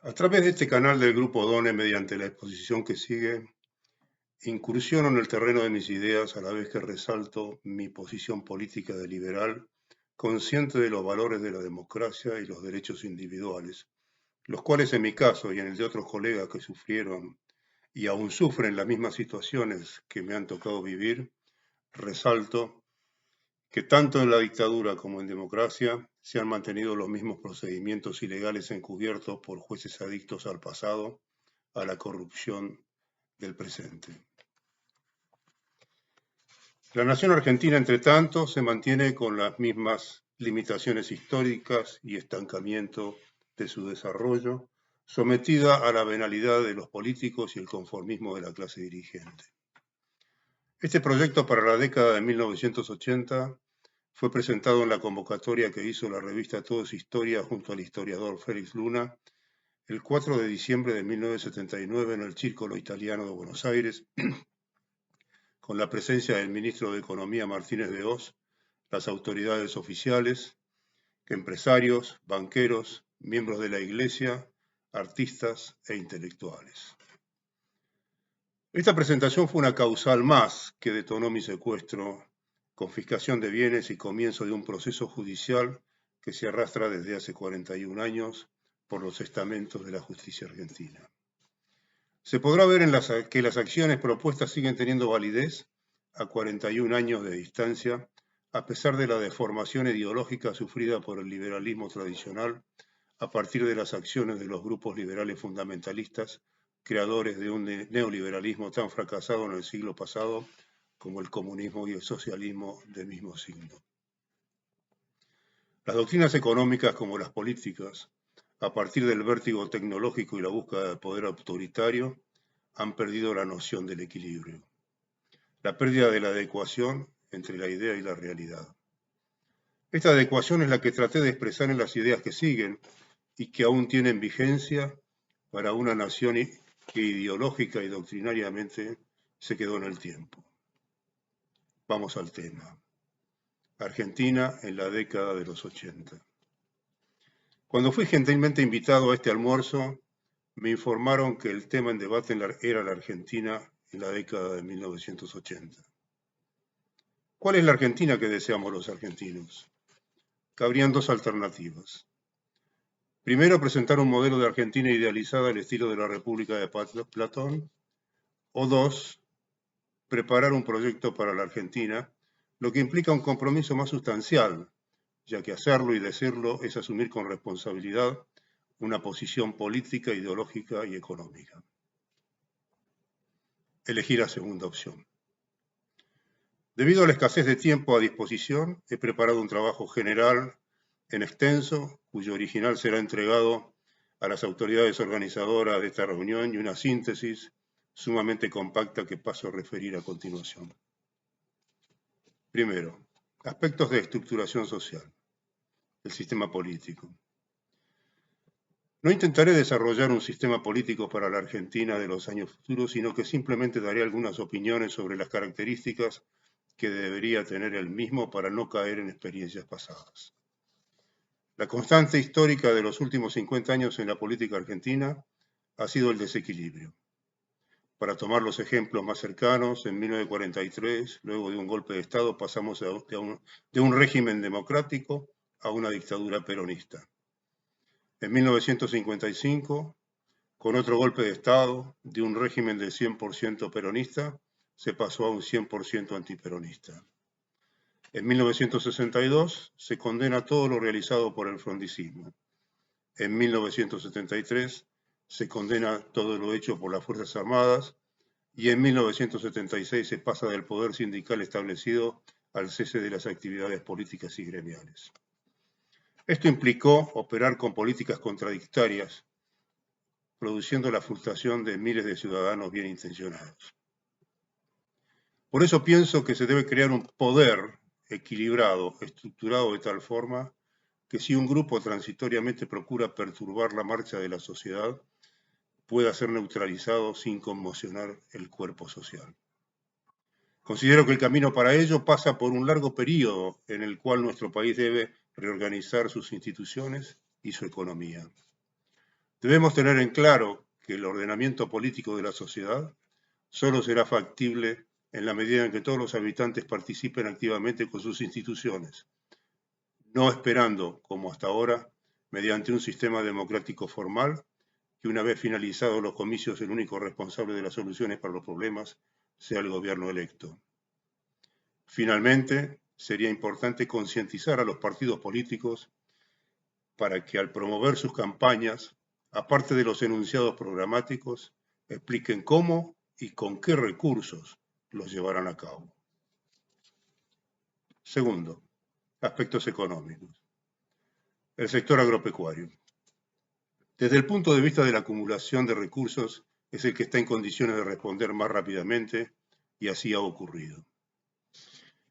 A través de este canal del Grupo DONE, mediante la exposición que sigue, incursiono en el terreno de mis ideas a la vez que resalto mi posición política de liberal, consciente de los valores de la democracia y los derechos individuales, los cuales en mi caso y en el de otros colegas que sufrieron y aún sufren las mismas situaciones que me han tocado vivir, resalto que tanto en la dictadura como en democracia se han mantenido los mismos procedimientos ilegales encubiertos por jueces adictos al pasado, a la corrupción del presente. La nación argentina, entre tanto, se mantiene con las mismas limitaciones históricas y estancamiento de su desarrollo, sometida a la venalidad de los políticos y el conformismo de la clase dirigente. Este proyecto para la década de 1980 fue presentado en la convocatoria que hizo la revista Todo es Historia junto al historiador Félix Luna el 4 de diciembre de 1979 en el Círculo Italiano de Buenos Aires, con la presencia del ministro de Economía Martínez de Hoz, las autoridades oficiales, empresarios, banqueros, miembros de la Iglesia, artistas e intelectuales. Esta presentación fue una causal más que detonó mi secuestro, confiscación de bienes y comienzo de un proceso judicial que se arrastra desde hace 41 años por los estamentos de la justicia argentina. Se podrá ver que las acciones propuestas siguen teniendo validez a 41 años de distancia, a pesar de la deformación ideológica sufrida por el liberalismo tradicional a partir de las acciones de los grupos liberales fundamentalistas, creadores de un neoliberalismo tan fracasado en el siglo pasado como el comunismo y el socialismo del mismo signo. Las doctrinas económicas como las políticas, a partir del vértigo tecnológico y la búsqueda del poder autoritario, han perdido la noción del equilibrio, la pérdida de la adecuación entre la idea y la realidad. Esta adecuación es la que traté de expresar en las ideas que siguen y que aún tienen vigencia para una nación que ideológica y doctrinariamente se quedó en el tiempo. Vamos al tema. Argentina en la década de los 80. Cuando fui gentilmente invitado a este almuerzo, me informaron que el tema en debate era la Argentina en la década de 1980. ¿Cuál es la Argentina que deseamos los argentinos? Cabrían dos alternativas. Primero, presentar un modelo de Argentina idealizada al estilo de la República de Platón. O dos, preparar un proyecto para la Argentina, lo que implica un compromiso más sustancial, ya que hacerlo y decirlo es asumir con responsabilidad una posición política, ideológica y económica. Elegí la segunda opción. Debido a la escasez de tiempo a disposición, he preparado un trabajo general en extenso, cuyo original será entregado a las autoridades organizadoras de esta reunión y una síntesis sumamente compacta que paso a referir a continuación. Primero, aspectos de estructuración social, el sistema político. No intentaré desarrollar un sistema político para la Argentina de los años futuros, sino que simplemente daré algunas opiniones sobre las características que debería tener el mismo para no caer en experiencias pasadas. La constante histórica de los últimos 50 años en la política argentina ha sido el desequilibrio. Para tomar los ejemplos más cercanos, en 1943, luego de un golpe de Estado, pasamos de un régimen democrático a una dictadura peronista. En 1955, con otro golpe de Estado, de un régimen de 100% peronista, se pasó a un 100% antiperonista. En 1962 se condena todo lo realizado por el frondicismo. En 1973 se condena todo lo hecho por las Fuerzas Armadas y en 1976 se pasa del poder sindical establecido al cese de las actividades políticas y gremiales. Esto implicó operar con políticas contradictorias, produciendo la frustración de miles de ciudadanos bien intencionados. Por eso pienso que se debe crear un poder equilibrado, estructurado de tal forma que si un grupo transitoriamente procura perturbar la marcha de la sociedad, pueda ser neutralizado sin conmocionar el cuerpo social. Considero que el camino para ello pasa por un largo periodo en el cual nuestro país debe reorganizar sus instituciones y su economía. Debemos tener en claro que el ordenamiento político de la sociedad solo será factible en la medida en que todos los habitantes participen activamente con sus instituciones, no esperando, como hasta ahora, mediante un sistema democrático formal, que una vez finalizados los comicios el único responsable de las soluciones para los problemas sea el gobierno electo. Finalmente, sería importante concientizar a los partidos políticos para que al promover sus campañas, aparte de los enunciados programáticos, expliquen cómo y con qué recursos los llevarán a cabo. Segundo, aspectos económicos. El sector agropecuario. Desde el punto de vista de la acumulación de recursos, es el que está en condiciones de responder más rápidamente y así ha ocurrido.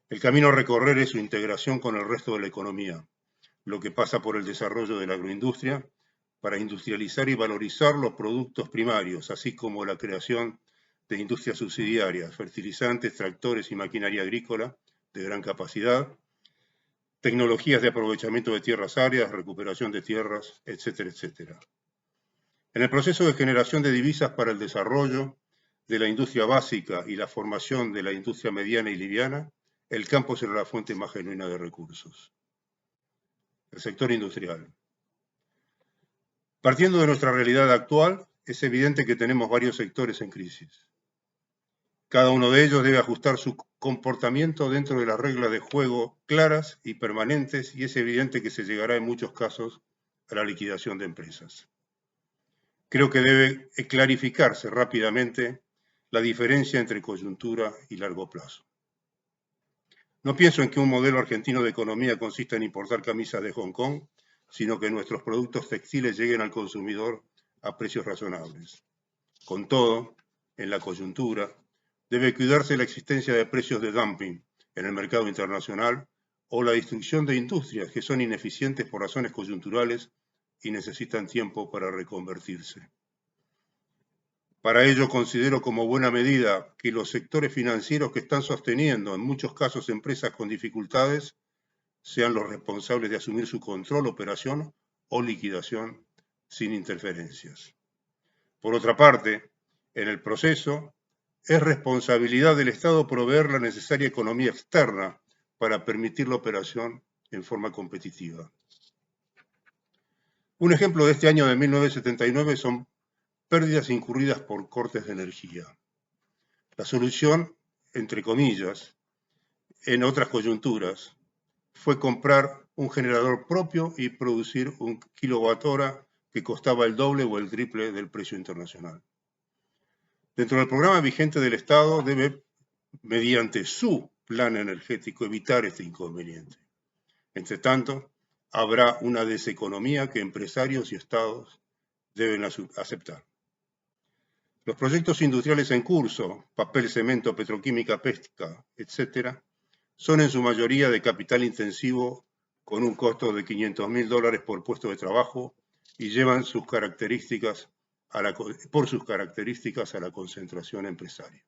El camino a recorrer es su integración con el resto de la economía, lo que pasa por el desarrollo de la agroindustria para industrializar y valorizar los productos primarios, así como la creación de industrias subsidiarias, fertilizantes, tractores y maquinaria agrícola de gran capacidad, tecnologías de aprovechamiento de tierras áridas, recuperación de tierras, etcétera, etcétera. En el proceso de generación de divisas para el desarrollo de la industria básica y la formación de la industria mediana y liviana, el campo será la fuente más genuina de recursos. El sector industrial. Partiendo de nuestra realidad actual, es evidente que tenemos varios sectores en crisis. Cada uno de ellos debe ajustar su comportamiento dentro de las reglas de juego claras y permanentes, y es evidente que se llegará en muchos casos a la liquidación de empresas. Creo que debe clarificarse rápidamente la diferencia entre coyuntura y largo plazo. No pienso en que un modelo argentino de economía consista en importar camisas de Hong Kong, sino que nuestros productos textiles lleguen al consumidor a precios razonables. Con todo, en la coyuntura, debe cuidarse la existencia de precios de dumping en el mercado internacional o la destrucción de industrias que son ineficientes por razones coyunturales y necesitan tiempo para reconvertirse. Para ello considero como buena medida que los sectores financieros que están sosteniendo en muchos casos empresas con dificultades sean los responsables de asumir su control, operación o liquidación sin interferencias. Por otra parte, en el proceso, es responsabilidad del Estado proveer la necesaria economía externa para permitir la operación en forma competitiva. Un ejemplo de este año de 1979 son pérdidas incurridas por cortes de energía. La solución, entre comillas, en otras coyunturas, fue comprar un generador propio y producir un kilowatt-hora que costaba el doble o el triple del precio internacional. Dentro del programa vigente del Estado debe, mediante su plan energético, evitar este inconveniente. Entre tanto, habrá una deseconomía que empresarios y estados deben aceptar. Los proyectos industriales en curso, papel, cemento, petroquímica, pesca, etc., son en su mayoría de capital intensivo con un costo de $500.000 por puesto de trabajo y llevan sus características por sus características a la concentración empresaria.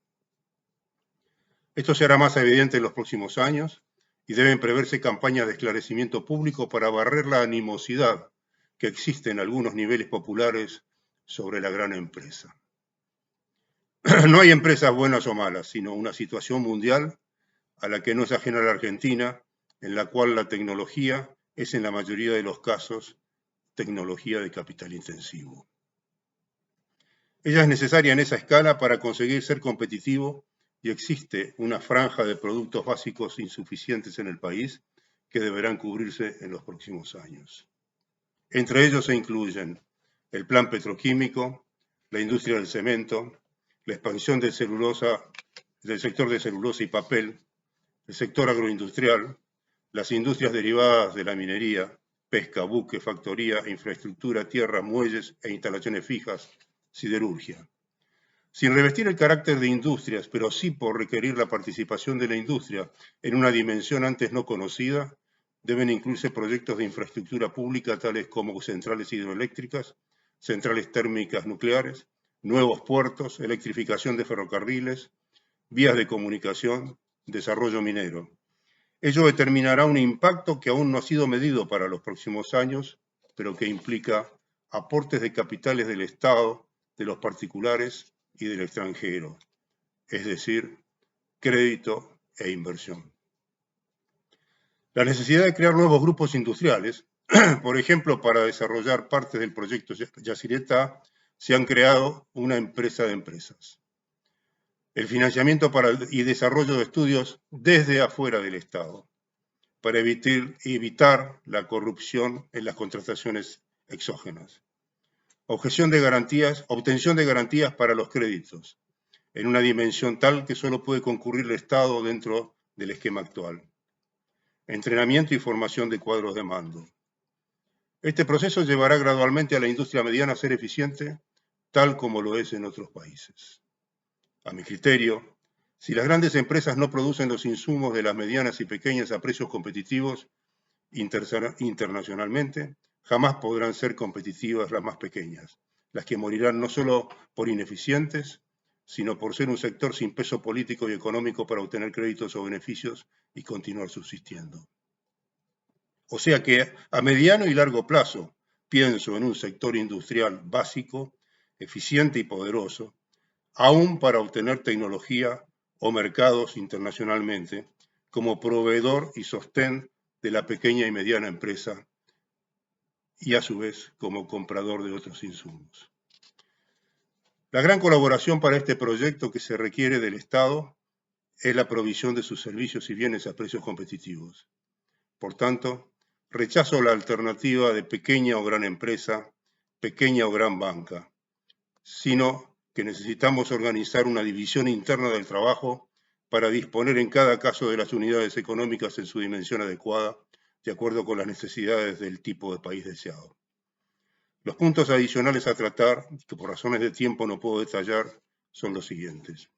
Esto se hará más evidente en los próximos años y deben preverse campañas de esclarecimiento público para barrer la animosidad que existe en algunos niveles populares sobre la gran empresa. No hay empresas buenas o malas, sino una situación mundial a la que no es ajena la Argentina, en la cual la tecnología es en la mayoría de los casos tecnología de capital intensivo. Ella es necesaria en esa escala para conseguir ser competitivo y existe una franja de productos básicos insuficientes en el país que deberán cubrirse en los próximos años. Entre ellos se incluyen el plan petroquímico, la industria del cemento, la expansión del sector de celulosa y papel, el sector agroindustrial, las industrias derivadas de la minería, pesca, buque, factoría, infraestructura, tierra, muelles e instalaciones fijas, siderurgia. Sin revestir el carácter de industrias, pero sí por requerir la participación de la industria en una dimensión antes no conocida, deben incluirse proyectos de infraestructura pública tales como centrales hidroeléctricas, centrales térmicas nucleares, nuevos puertos, electrificación de ferrocarriles, vías de comunicación, desarrollo minero. Ello determinará un impacto que aún no ha sido medido para los próximos años, pero que implica aportes de capitales del Estado, de los particulares y del extranjero, es decir, crédito e inversión. La necesidad de crear nuevos grupos industriales, por ejemplo, para desarrollar parte del proyecto Yacyretá, se han creado una empresa de empresas. El financiamiento y desarrollo de estudios desde afuera del Estado, para evitar la corrupción en las contrataciones exógenas. Obtención de garantías para los créditos, en una dimensión tal que solo puede concurrir el Estado dentro del esquema actual. Entrenamiento y formación de cuadros de mando. Este proceso llevará gradualmente a la industria mediana a ser eficiente, tal como lo es en otros países. A mi criterio, si las grandes empresas no producen los insumos de las medianas y pequeñas a precios competitivos internacionalmente, jamás podrán ser competitivas las más pequeñas, las que morirán no solo por ineficientes, sino por ser un sector sin peso político y económico para obtener créditos o beneficios y continuar subsistiendo. O sea que a mediano y largo plazo pienso en un sector industrial básico, eficiente y poderoso, aún para obtener tecnología o mercados internacionalmente, como proveedor y sostén de la pequeña y mediana empresa y a su vez como comprador de otros insumos. La gran colaboración para este proyecto que se requiere del Estado es la provisión de sus servicios y bienes a precios competitivos. Por tanto, rechazo la alternativa de pequeña o gran empresa, pequeña o gran banca, sino que necesitamos organizar una división interna del trabajo para disponer en cada caso de las unidades económicas en su dimensión adecuada, de acuerdo con las necesidades del tipo de país deseado. Los puntos adicionales a tratar, que por razones de tiempo no puedo detallar, son los siguientes.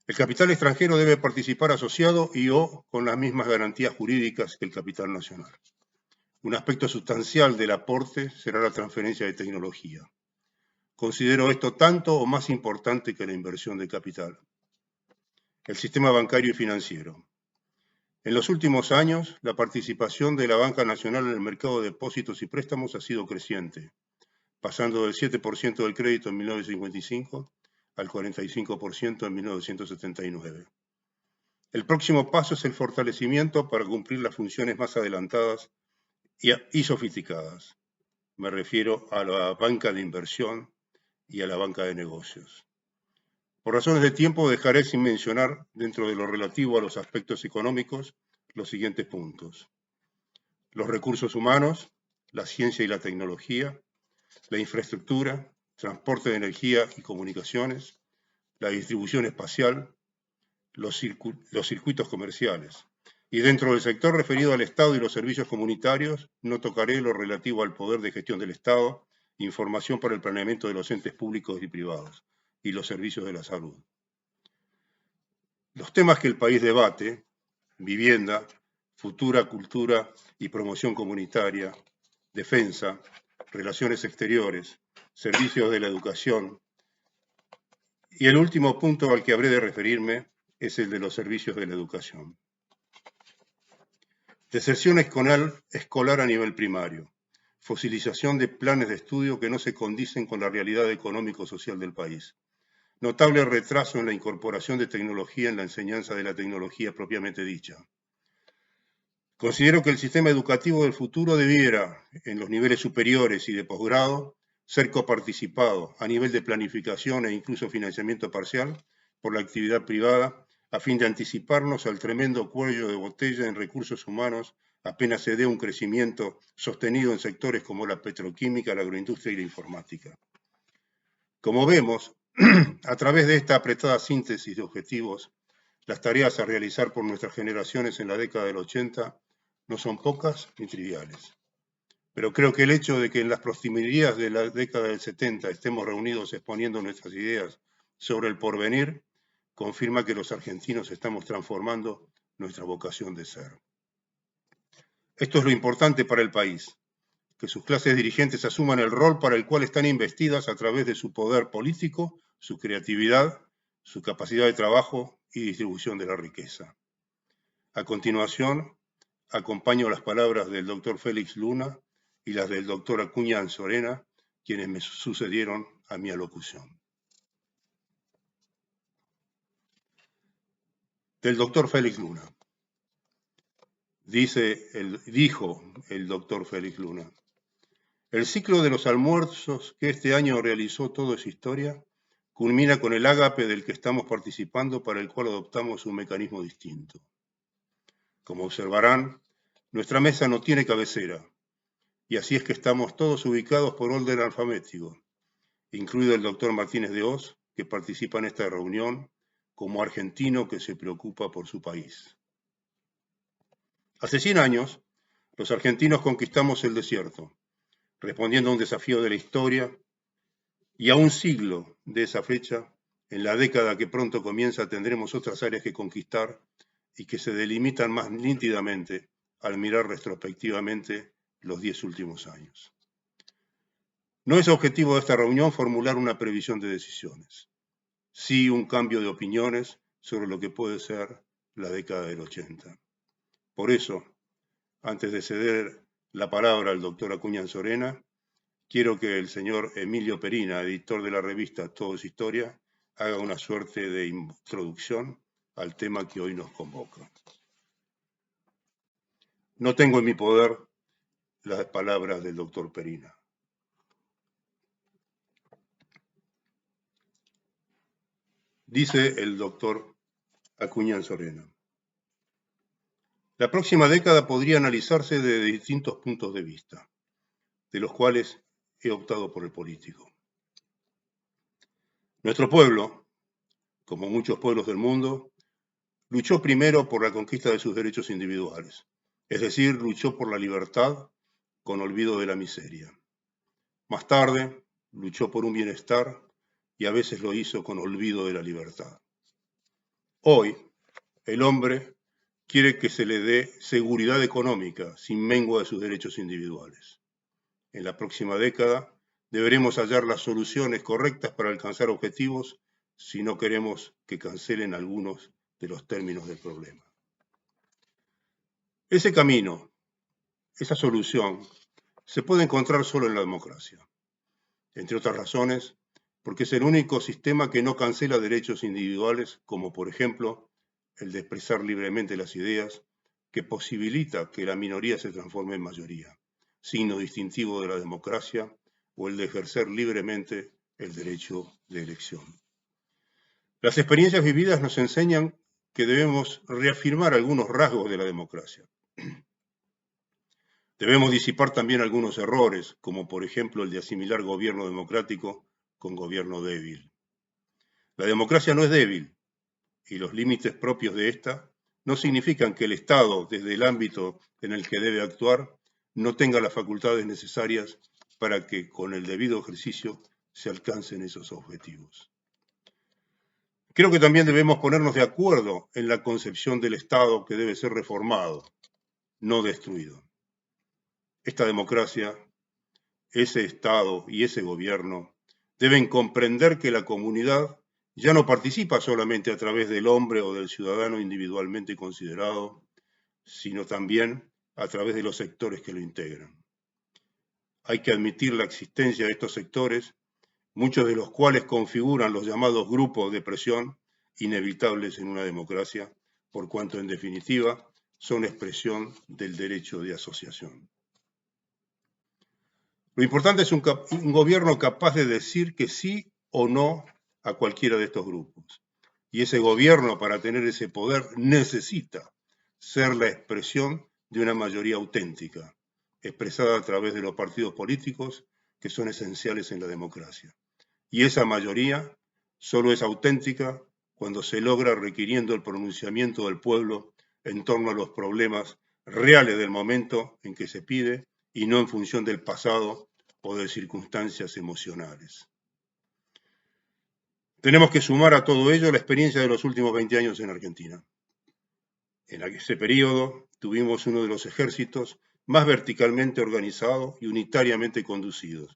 El capital extranjero debe participar asociado y o con las mismas garantías jurídicas que el capital nacional. Un aspecto sustancial del aporte será la transferencia de tecnología. Considero esto tanto o más importante que la inversión de capital. El sistema bancario y financiero. En los últimos años, la participación de la banca nacional en el mercado de depósitos y préstamos ha sido creciente, pasando del 7% del crédito en 1955 al 45% en 1979. El próximo paso es el fortalecimiento para cumplir las funciones más adelantadas y sofisticadas. Me refiero a la banca de inversión y a la banca de negocios. Por razones de tiempo dejaré sin mencionar, dentro de lo relativo a los aspectos económicos, los siguientes puntos. Los recursos humanos, la ciencia y la tecnología, la infraestructura, transporte de energía y comunicaciones, la distribución espacial, los circuitos comerciales. Y dentro del sector referido al Estado y los servicios comunitarios, no tocaré lo relativo al poder de gestión del Estado, información para el planeamiento de los entes públicos y privados, y los servicios de la salud. Los temas que el país debate, vivienda, futura cultura y promoción comunitaria, defensa, relaciones exteriores, servicios de la educación, y el último punto al que habré de referirme es el de los servicios de la educación. Deserción escolar a nivel primario, fosilización de planes de estudio que no se condicen con la realidad económico-social del país, notable retraso en la incorporación de tecnología en la enseñanza de la tecnología propiamente dicha. Considero que el sistema educativo del futuro debiera, en los niveles superiores y de posgrado, ser coparticipado a nivel de planificación e incluso financiamiento parcial por la actividad privada, a fin de anticiparnos al tremendo cuello de botella en recursos humanos apenas se dé un crecimiento sostenido en sectores como la petroquímica, la agroindustria y la informática. Como vemos, a través de esta apretada síntesis de objetivos, las tareas a realizar por nuestras generaciones en la década del 80 no son pocas ni triviales. Pero creo que el hecho de que en las proximidades de la década del 70 estemos reunidos exponiendo nuestras ideas sobre el porvenir, confirma que los argentinos estamos transformando nuestra vocación de ser. Esto es lo importante para el país, que sus clases dirigentes asuman el rol para el cual están investidas a través de su poder político, su creatividad, su capacidad de trabajo y distribución de la riqueza. A continuación, acompaño las palabras del doctor Félix Luna y las del doctor Acuña Anzorena, quienes me sucedieron a mi alocución. Del doctor Félix Luna. Dijo el doctor Félix Luna: el ciclo de los almuerzos que este año realizó Todo es Historia culmina con el ágape del que estamos participando, para el cual adoptamos un mecanismo distinto. Como observarán, nuestra mesa no tiene cabecera, y así es que estamos todos ubicados por orden alfabético, incluido el doctor Martínez de Hoz, que participa en esta reunión como argentino que se preocupa por su país. Hace 100 años, los argentinos conquistamos el desierto, respondiendo a un desafío de la historia, y a un siglo de esa fecha, en la década que pronto comienza, tendremos otras áreas que conquistar y que se delimitan más nítidamente al mirar retrospectivamente los 10 últimos años. No es objetivo de esta reunión formular una previsión de decisiones, sí un cambio de opiniones sobre lo que puede ser la década del 80. Por eso, antes de ceder la palabra al doctor Acuña Anzorena, quiero que el señor Emilio Perina, editor de la revista Todo es Historia, haga una suerte de introducción al tema que hoy nos convoca. No tengo en mi poder las palabras del doctor Perina. Dice el doctor Acuña Anzorena: la próxima década podría analizarse desde distintos puntos de vista, de los cuales he optado por el político. Nuestro pueblo, como muchos pueblos del mundo, luchó primero por la conquista de sus derechos individuales, es decir, luchó por la libertad con olvido de la miseria. Más tarde, luchó por un bienestar y a veces lo hizo con olvido de la libertad. Hoy, el hombre quiere que se le dé seguridad económica sin mengua de sus derechos individuales. En la próxima década deberemos hallar las soluciones correctas para alcanzar objetivos si no queremos que cancelen algunos de los términos del problema. Ese camino, esa solución, se puede encontrar solo en la democracia. Entre otras razones, porque es el único sistema que no cancela derechos individuales, como por ejemplo el de expresar libremente las ideas, que posibilita que la minoría se transforme en mayoría, signo distintivo de la democracia, o el de ejercer libremente el derecho de elección. Las experiencias vividas nos enseñan que debemos reafirmar algunos rasgos de la democracia. Debemos disipar también algunos errores, como por ejemplo el de asimilar gobierno democrático con gobierno débil. La democracia no es débil, y los límites propios de esta no significan que el Estado, desde el ámbito en el que debe actuar, no tenga las facultades necesarias para que con el debido ejercicio se alcancen esos objetivos. Creo que también debemos ponernos de acuerdo en la concepción del Estado, que debe ser reformado, no destruido. Esta democracia, ese Estado y ese gobierno deben comprender que la comunidad ya no participa solamente a través del hombre o del ciudadano individualmente considerado, sino también a través de los sectores que lo integran. Hay que admitir la existencia de estos sectores, muchos de los cuales configuran los llamados grupos de presión, inevitables en una democracia, por cuanto en definitiva son expresión del derecho de asociación. Lo importante es un gobierno capaz de decir que sí o no a cualquiera de estos grupos. Y ese gobierno, para tener ese poder, necesita ser la expresión de una mayoría auténtica, expresada a través de los partidos políticos que son esenciales en la democracia. Y esa mayoría solo es auténtica cuando se logra requiriendo el pronunciamiento del pueblo en torno a los problemas reales del momento en que se pide, y no en función del pasado o de circunstancias emocionales. Tenemos que sumar a todo ello la experiencia de los últimos 20 años en Argentina. En ese periodo tuvimos uno de los ejércitos más verticalmente organizados y unitariamente conducidos,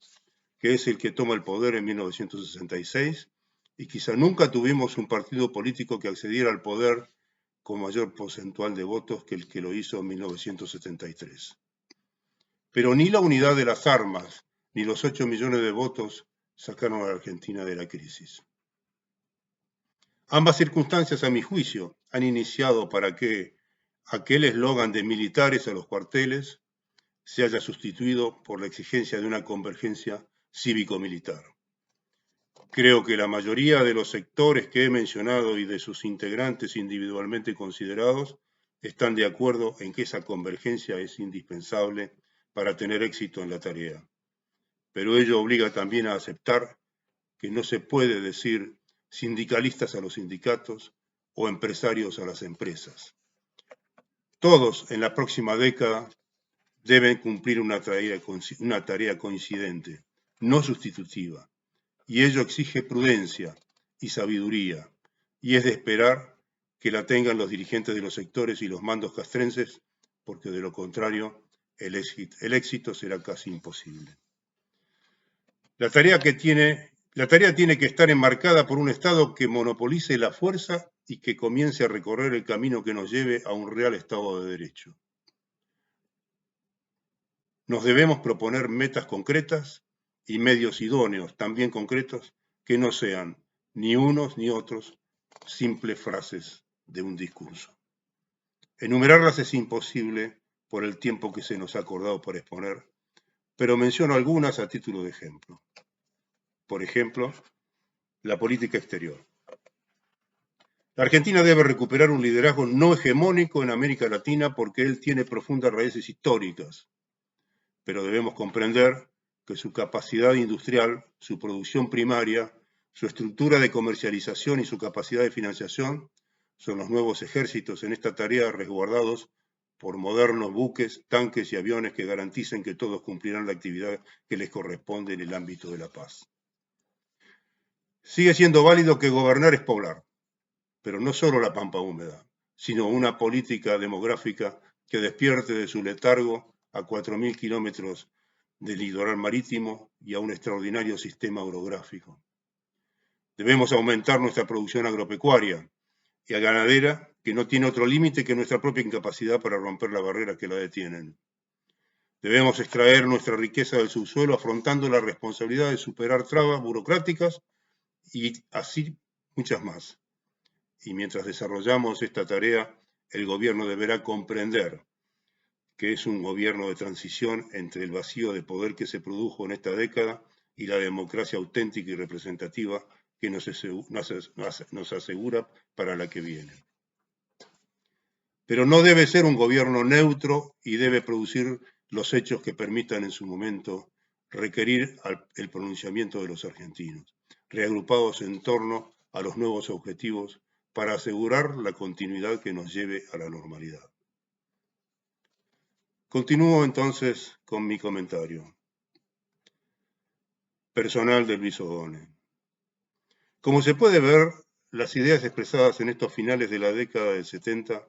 que es el que toma el poder en 1966, y quizá nunca tuvimos un partido político que accediera al poder con mayor porcentual de votos que el que lo hizo en 1973. Pero ni la unidad de las armas, ni los 8 millones de votos sacaron a la Argentina de la crisis. Ambas circunstancias, a mi juicio, han iniciado para que aquel eslogan de militares a los cuarteles se haya sustituido por la exigencia de una convergencia cívico-militar. Creo que la mayoría de los sectores que he mencionado y de sus integrantes individualmente considerados están de acuerdo en que esa convergencia es indispensable para tener éxito en la tarea. Pero ello obliga también a aceptar que no se puede decir sindicalistas a los sindicatos o empresarios a las empresas. Todos en la próxima década deben cumplir una tarea coincidente, no sustitutiva, y ello exige prudencia y sabiduría, y es de esperar que la tengan los dirigentes de los sectores y los mandos castrenses, porque de lo contrario el éxito será casi imposible. La tarea tiene que estar enmarcada por un Estado que monopolice la fuerza y que comience a recorrer el camino que nos lleve a un real Estado de Derecho. Nos debemos proponer metas concretas y medios idóneos, también concretos, que no sean ni unos ni otros simples frases de un discurso. Enumerarlas es imposible por el tiempo que se nos ha acordado para exponer, pero menciono algunas a título de ejemplo. Por ejemplo, la política exterior. La Argentina debe recuperar un liderazgo no hegemónico en América Latina porque él tiene profundas raíces históricas, pero debemos comprender que su capacidad industrial, su producción primaria, su estructura de comercialización y su capacidad de financiación son los nuevos ejércitos en esta tarea resguardados por modernos buques, tanques y aviones que garanticen que todos cumplirán la actividad que les corresponde en el ámbito de la paz. Sigue siendo válido que gobernar es poblar, pero no solo la pampa húmeda, sino una política demográfica que despierte de su letargo a 4.000 kilómetros del litoral marítimo y a un extraordinario sistema orográfico. Debemos aumentar nuestra producción agropecuaria y ganadera, que no tiene otro límite que nuestra propia incapacidad para romper las barreras que la detienen. Debemos extraer nuestra riqueza del subsuelo afrontando la responsabilidad de superar trabas burocráticas y así muchas más. Y mientras desarrollamos esta tarea, el gobierno deberá comprender que es un gobierno de transición entre el vacío de poder que se produjo en esta década y la democracia auténtica y representativa que nos asegura para la que viene. Pero no debe ser un gobierno neutro y debe producir los hechos que permitan en su momento requerir el pronunciamiento de los argentinos, reagrupados en torno a los nuevos objetivos para asegurar la continuidad que nos lleve a la normalidad. Continúo entonces con mi comentario personal de Luis O'Donnell. Como se puede ver, las ideas expresadas en estos finales de la década del 70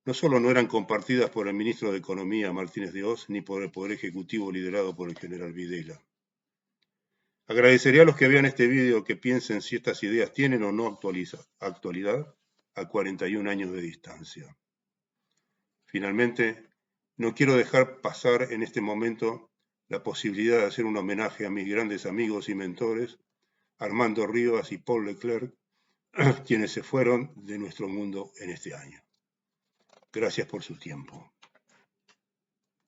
no solo no eran compartidas por el ministro de Economía, Martínez de Oz, ni por el Poder Ejecutivo liderado por el general Videla. Agradecería a los que vean este video que piensen si estas ideas tienen o no actualidad a 41 años de distancia. Finalmente, no quiero dejar pasar en este momento la posibilidad de hacer un homenaje a mis grandes amigos y mentores, Armando Rivas y Paul Leclerc, quienes se fueron de nuestro mundo en este año. Gracias por su tiempo.